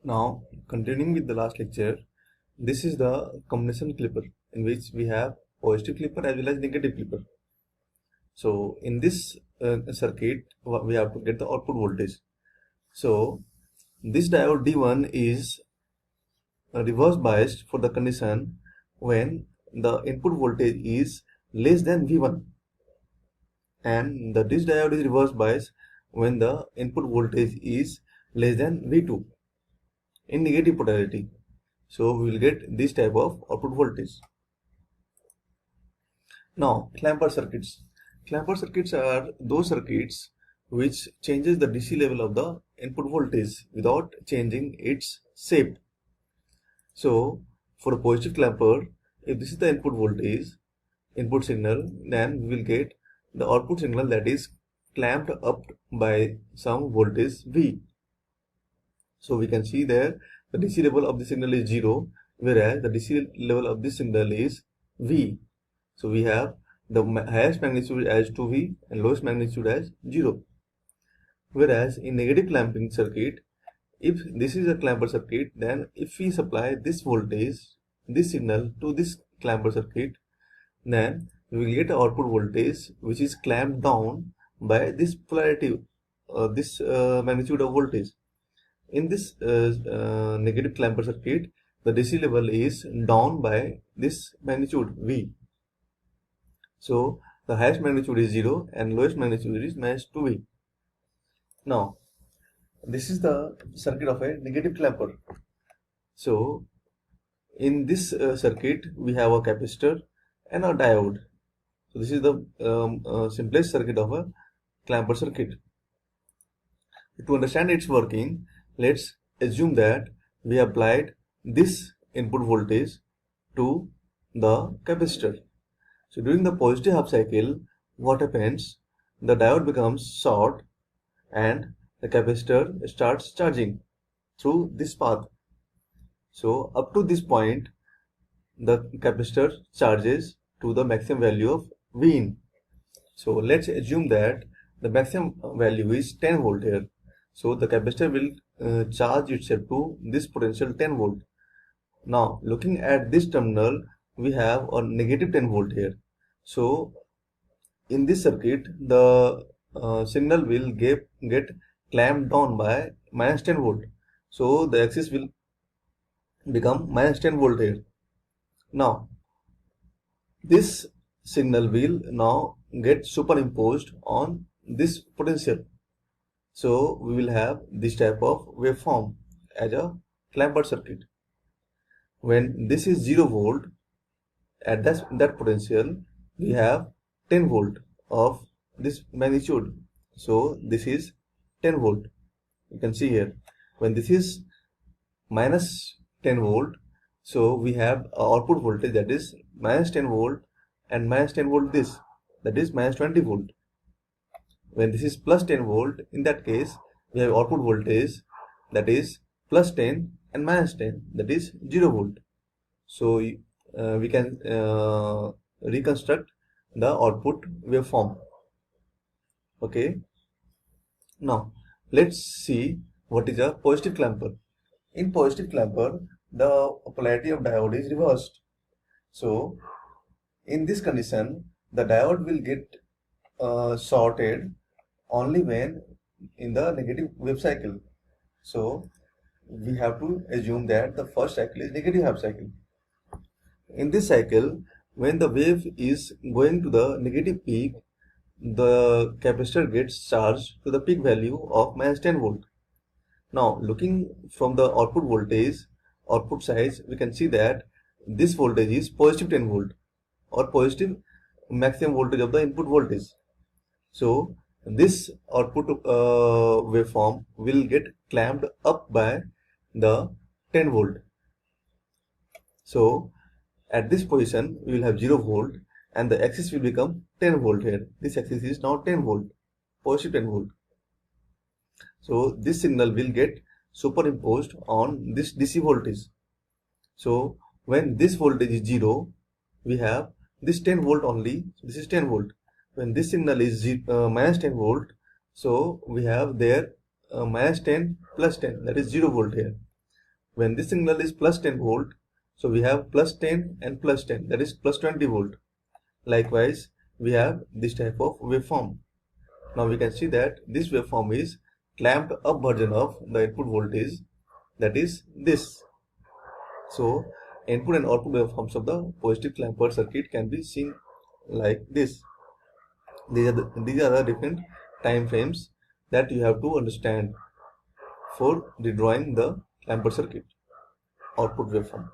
Now, continuing with the last lecture, this is the combination clipper in which we have positive clipper as well as negative clipper. So, in this circuit, we have to get the output voltage. So, this diode D1 is reverse biased for the condition when the input voltage is less than V1, and this diode is reverse biased when the input voltage is less than V2 in negative polarity. So we will get this type of output voltage. Now, clamper circuits. Clamper circuits are those circuits which changes the DC level of the input voltage without changing its shape. So for a positive clamper, if this is the input voltage, input signal, then we will get the output signal that is clamped up by some voltage V. So we can see there the DC level of the signal is 0, whereas the DC level of this signal is V. So we have the highest magnitude as 2V and lowest magnitude as 0. Whereas in negative clamping circuit, if this is a clamper circuit, then if we supply this voltage, this signal to this clamper circuit, then we will get output voltage which is clamped down by this polarity, this magnitude of voltage. In this negative clamper circuit, the DC level is down by this magnitude V. So the highest magnitude is 0 and lowest magnitude is minus 2V. Now, this is the circuit of a negative clamper. So in this circuit, we have a capacitor and a diode. So this is the simplest circuit of a clamper circuit. To understand its working, let's assume that we applied this input voltage to the capacitor. So during the positive half cycle, what happens? The diode becomes short and the capacitor starts charging through this path. So up to this point, the capacitor charges to the maximum value of Vin. So let's assume that the maximum value is 10 volt here. So the capacitor will charge itself to this potential 10 volt. Now looking at this terminal, we have a negative 10 volt here. So in this circuit, the signal will get clamped down by minus 10 volt. So the axis will become minus 10 volt here. Now this signal will now get superimposed on this potential. So we will have this type of waveform as a clamper circuit. When this is 0 volt, at that potential, we have 10 volt of this magnitude. So this is 10 volt. You can see here. When this is minus 10 volt, so we have output voltage that is minus 10 volt and minus 10 volt this, that is minus 20 volt. When this is plus 10 volt, in that case, we have output voltage that is plus 10 and minus 10, that is 0 volt. So we can reconstruct the output waveform. Okay. Now let's see what is a positive clamper. In positive clamper, the polarity of diode is reversed. So in this condition, the diode will get shorted only when in the negative wave cycle. So we have to assume that the first cycle is negative half cycle. In this cycle, when the wave is going to the negative peak, the capacitor gets charged to the peak value of minus 10 volt. Now looking from the output voltage, output size, we can see that this voltage is positive 10 volt or positive maximum voltage of the input voltage. So this output waveform will get clamped up by the 10 volt. So at this position, we will have 0 volt and the axis will become 10 volt here. This axis is now 10 volt, positive 10 volt. So this signal will get superimposed on this DC voltage. So when this voltage is 0, we have this 10 volt only. So this is 10 volt. When this signal is minus 10 volt, so we have there minus 10 plus 10, that is 0 volt here. When this signal is plus 10 volt, so we have plus 10 and plus 10, that is plus 20 volt. Likewise, we have this type of waveform. Now we can see that this waveform is clamped up version of the input voltage, that is this. So input and output waveforms of the positive clamper circuit can be seen like this. These are the different time frames that you have to understand for drawing the clamper circuit output waveform.